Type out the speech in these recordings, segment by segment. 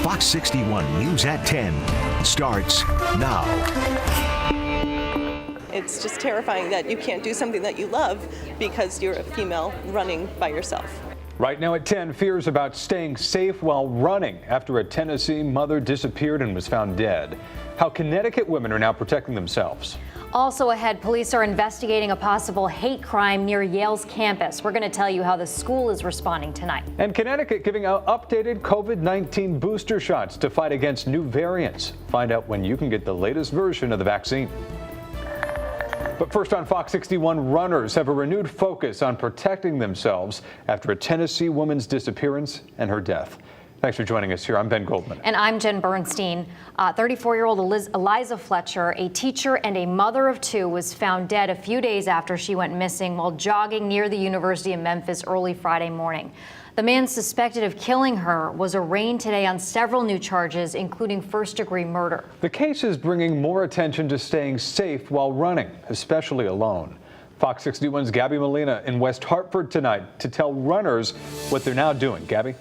Fox 61 News at 10 starts now. It's just terrifying that you can't do something that you love because you're a female running by yourself. Right now at 10, fears about staying safe while running after a Tennessee mother disappeared and was found dead. How Connecticut women are now protecting themselves. Also ahead, police are investigating a possible hate crime near Yale's campus. We're going to tell you how the school is responding tonight. And Connecticut giving out updated COVID-19 booster shots to fight against new variants. Find out when you can get the latest version of the vaccine. But first on Fox 61, runners have a renewed focus on protecting themselves after a Tennessee woman's disappearance and her death. Thanks for joining us here. I'm Ben Goldman. And I'm Jen Bernstein. 34-year-old Eliza Fletcher, a teacher and a mother of two, was found dead a few days after she went missing while jogging near the University of Memphis early Friday morning. The man suspected of killing her was arraigned today on several new charges, including first-degree murder. The case is bringing more attention to staying safe while running, especially alone. Fox 61's Gabby Molina in West Hartford tonight to tell runners what they're now doing. Gabby?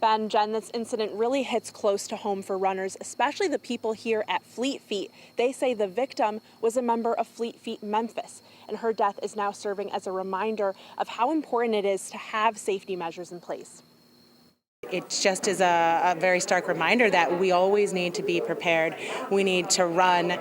Ben, Jen, this incident really hits close to home for runners, especially the people here at Fleet Feet. They say the victim was a member of Fleet Feet Memphis, and her death is now serving as a reminder of how important it is to have safety measures in place. It just is a very stark reminder that we always need to be prepared. We need to run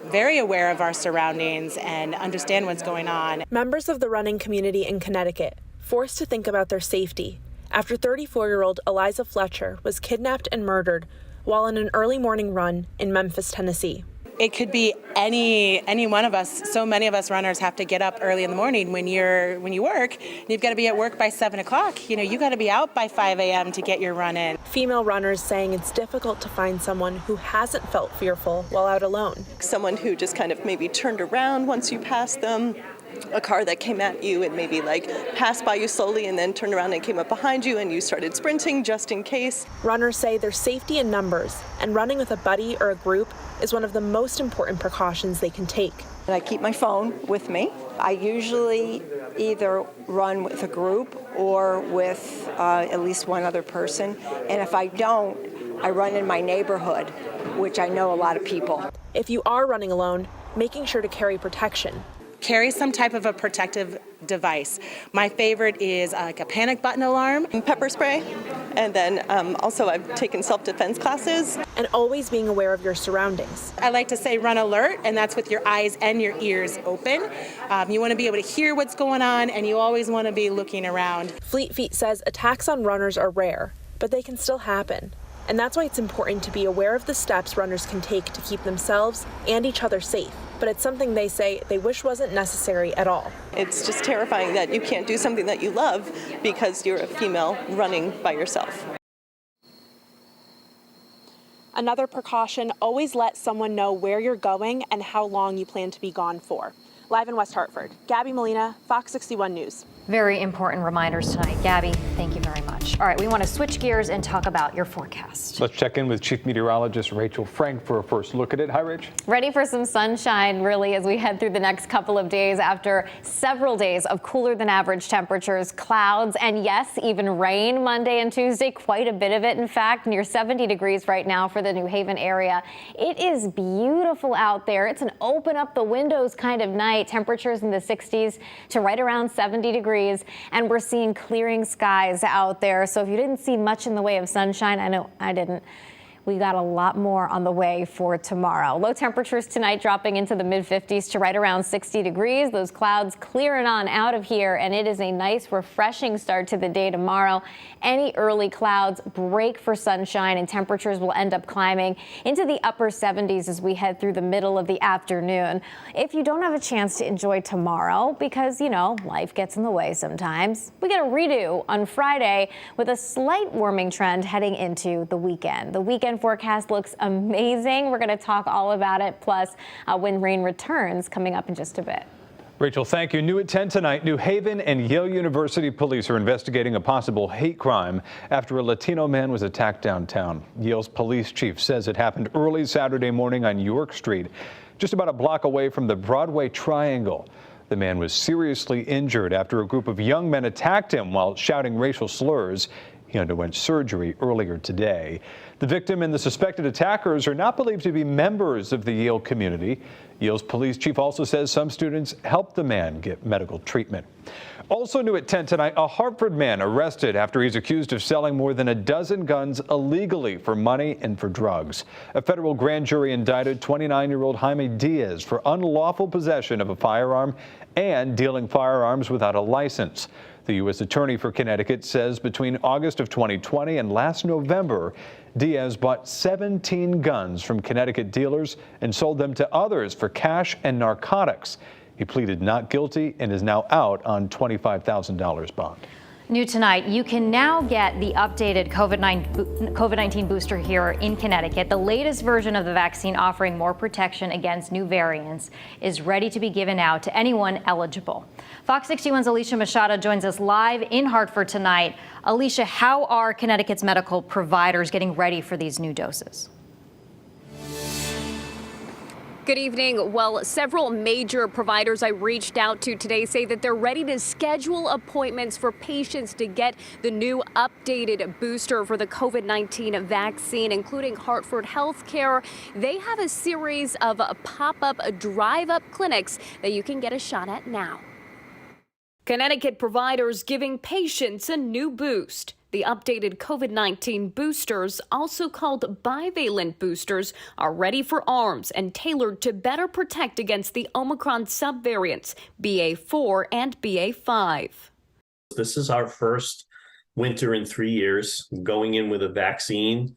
very aware of our surroundings and understand what's going on. Members of the running community in Connecticut forced to think about their safety after 34-year-old Eliza Fletcher was kidnapped and murdered while on an early morning run in Memphis, Tennessee. It could be any one of us. So many of us runners have to get up early in the morning when you work. You've got to be at work by 7 o'clock. You got to be out by 5 a.m. to get your run in. Female runners saying it's difficult to find someone who hasn't felt fearful while out alone. Someone who just kind of maybe turned around once you passed them. A car that came at you and maybe passed by you slowly and then turned around and came up behind you and you started sprinting just in case. Runners say there's safety in numbers, and running with a buddy or a group is one of the most important precautions they can take. And I keep my phone with me. I usually either run with a group or with at least one other person. And if I don't, I run in my neighborhood, which I know a lot of people. If you are running alone, making sure to carry protection. Carry some type of a protective device. My favorite is like a panic button alarm. Pepper spray. And then also I've taken self-defense classes. And always being aware of your surroundings. I like to say run alert, and that's with your eyes and your ears open. You want to be able to hear what's going on, and you always want to be looking around. Fleet Feet says attacks on runners are rare, but they can still happen. And that's why it's important to be aware of the steps runners can take to keep themselves and each other safe. But it's something they say they wish wasn't necessary at all. It's just terrifying that you can't do something that you love because you're a female running by yourself. Another precaution, always let someone know where you're going and how long you plan to be gone for. Live in West Hartford, Gabby Molina, Fox 61 News. Very important reminders tonight. Gabby, thank you very much. All right, we want to switch gears and talk about your forecast. Let's check in with Chief Meteorologist Rachel Frank for a first look at it. Hi, Rach. Ready for some sunshine, really, as we head through the next couple of days after several days of cooler than average temperatures, clouds, and yes, even rain Monday and Tuesday. Quite a bit of it, in fact, near 70 degrees right now for the New Haven area. It is beautiful out there. It's an open up the windows kind of night. Temperatures in the 60s to right around 70 degrees. And we're seeing clearing skies out there. So if you didn't see much in the way of sunshine, I know I didn't. We got a lot more on the way for tomorrow. Low temperatures tonight dropping into the mid-50s to right around 60 degrees. Those clouds clearing on out of here, and it is a nice, refreshing start to the day tomorrow. Any early clouds break for sunshine, and temperatures will end up climbing into the upper 70s as we head through the middle of the afternoon. If you don't have a chance to enjoy tomorrow, because, life gets in the way sometimes, we get a redo on Friday with a slight warming trend heading into the weekend. The weekend forecast looks amazing. We're going to talk all about it, plus when rain returns coming up in just a bit. Rachel, thank you. New at 10 tonight, New Haven and Yale University police are investigating a possible hate crime after a Latino man was attacked downtown. Yale's police chief says it happened early Saturday morning on York Street, just about a block away from the Broadway Triangle. The man was seriously injured after a group of young men attacked him while shouting racial slurs. He underwent surgery earlier today. The victim and the suspected attackers are not believed to be members of the Yale community. Yale's police chief also says some students helped the man get medical treatment. Also new at 10 tonight, a Hartford man arrested after he's accused of selling more than a dozen guns illegally for money and for drugs. A federal grand jury indicted 29-year-old Jaime Diaz for unlawful possession of a firearm and dealing firearms without a license. The U.S. Attorney for Connecticut says between August of 2020 and last November, Diaz bought 17 guns from Connecticut dealers and sold them to others for cash and narcotics. He pleaded not guilty and is now out on $25,000 bond. New tonight, you can now get the updated COVID-19 booster here in Connecticut. The latest version of the vaccine offering more protection against new variants is ready to be given out to anyone eligible. Fox 61's Alicia Machado joins us live in Hartford tonight. Alicia, how are Connecticut's medical providers getting ready for these new doses? Good evening. Well, several major providers I reached out to today say that they're ready to schedule appointments for patients to get the new updated booster for the COVID-19 vaccine, including Hartford Healthcare. They have a series of pop-up drive-up clinics that you can get a shot at now. Connecticut providers giving patients a new boost. The updated COVID-19 boosters, also called bivalent boosters, are ready for arms and tailored to better protect against the Omicron subvariants, BA4 and BA5. This is our first winter in 3 years going in with a vaccine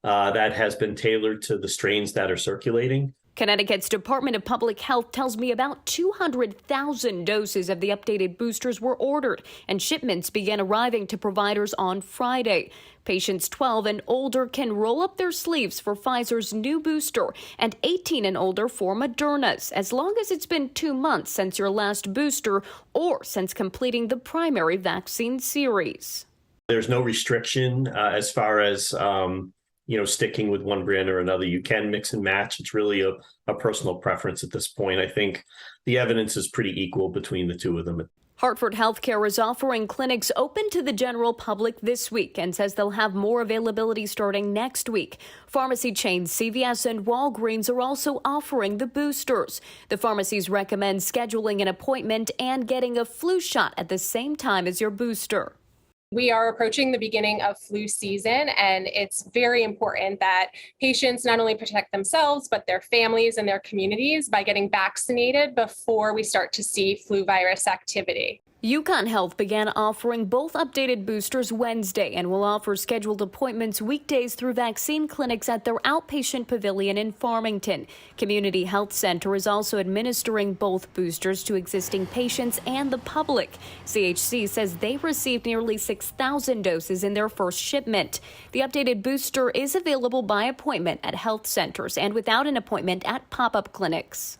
that has been tailored to the strains that are circulating. Connecticut's Department of Public Health tells me about 200,000 doses of the updated boosters were ordered, and shipments began arriving to providers on Friday. Patients 12 and older can roll up their sleeves for Pfizer's new booster and 18 and older for Moderna's, as long as it's been 2 months since your last booster or since completing the primary vaccine series. There's no restriction as far as sticking with one brand or another. You can mix and match. It's really a personal preference at this point. I think the evidence is pretty equal between the two of them. Hartford Healthcare is offering clinics open to the general public this week and says they'll have more availability starting next week. Pharmacy chains CVS and Walgreens are also offering the boosters. The pharmacies recommend scheduling an appointment and getting a flu shot at the same time as your booster. We are approaching the beginning of flu season, and it's very important that patients not only protect themselves, but their families and their communities by getting vaccinated before we start to see flu virus activity. UConn Health began offering both updated boosters Wednesday and will offer scheduled appointments weekdays through vaccine clinics at their outpatient pavilion in Farmington. Community Health Center is also administering both boosters to existing patients and the public. CHC says they received nearly 6,000 doses in their first shipment. The updated booster is available by appointment at health centers and without an appointment at pop-up clinics.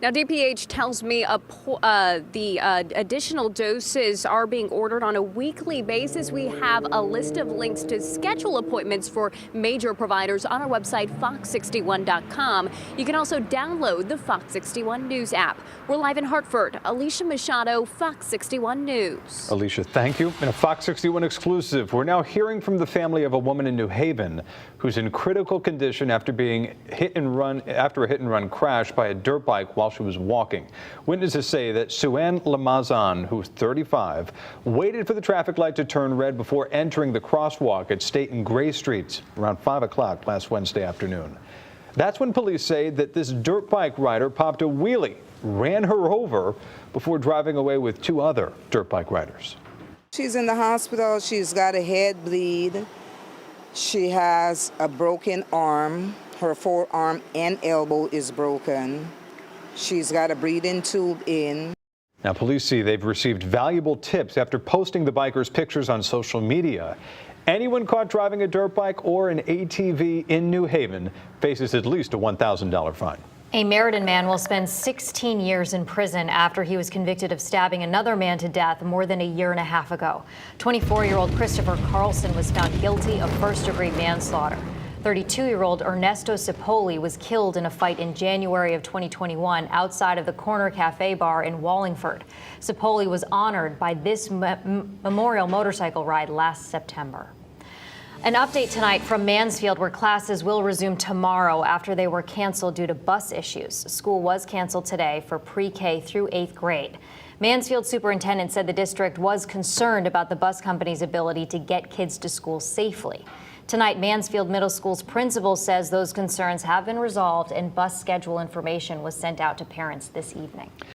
Now, DPH tells me the additional doses are being ordered on a weekly basis. We have a list of links to schedule appointments for major providers on our website, fox61.com. You can also download the Fox 61 News app. We're live in Hartford. Alicia Machado, Fox 61 News. Alicia, thank you. In a Fox 61 exclusive, we're now hearing from the family of a woman in New Haven who's in critical condition after being a hit and run crash by a dirt bike while she was walking. Witnesses say that Sue-Ann Lamazan, who's 35, waited for the traffic light to turn red before entering the crosswalk at State and Gray Streets around 5 o'clock last Wednesday afternoon. That's when police say that this dirt bike rider popped a wheelie, ran her over before driving away with 2 other dirt bike riders. She's in the hospital. She's got a head bleed. She has a broken arm. Her forearm and elbow is broken. She's got a breathing tube in. Now, police say they've received valuable tips after posting the biker's pictures on social media. Anyone caught driving a dirt bike or an ATV in New Haven faces at least a $1,000 fine. A Meriden man will spend 16 years in prison after he was convicted of stabbing another man to death more than a year and a half ago. 24-year-old Christopher Carlson was found guilty of first-degree manslaughter. 32-year-old Ernesto Cipolli was killed in a fight in January of 2021 outside of the Corner Cafe bar in Wallingford. Cipolli was honored by this memorial motorcycle ride last September. An update tonight from Mansfield, where classes will resume tomorrow after they were canceled due to bus issues. School was canceled today for pre-K through 8th grade. Mansfield superintendent said the district was concerned about the bus company's ability to get kids to school safely. Tonight, Mansfield Middle School's principal says those concerns have been resolved and bus schedule information was sent out to parents this evening.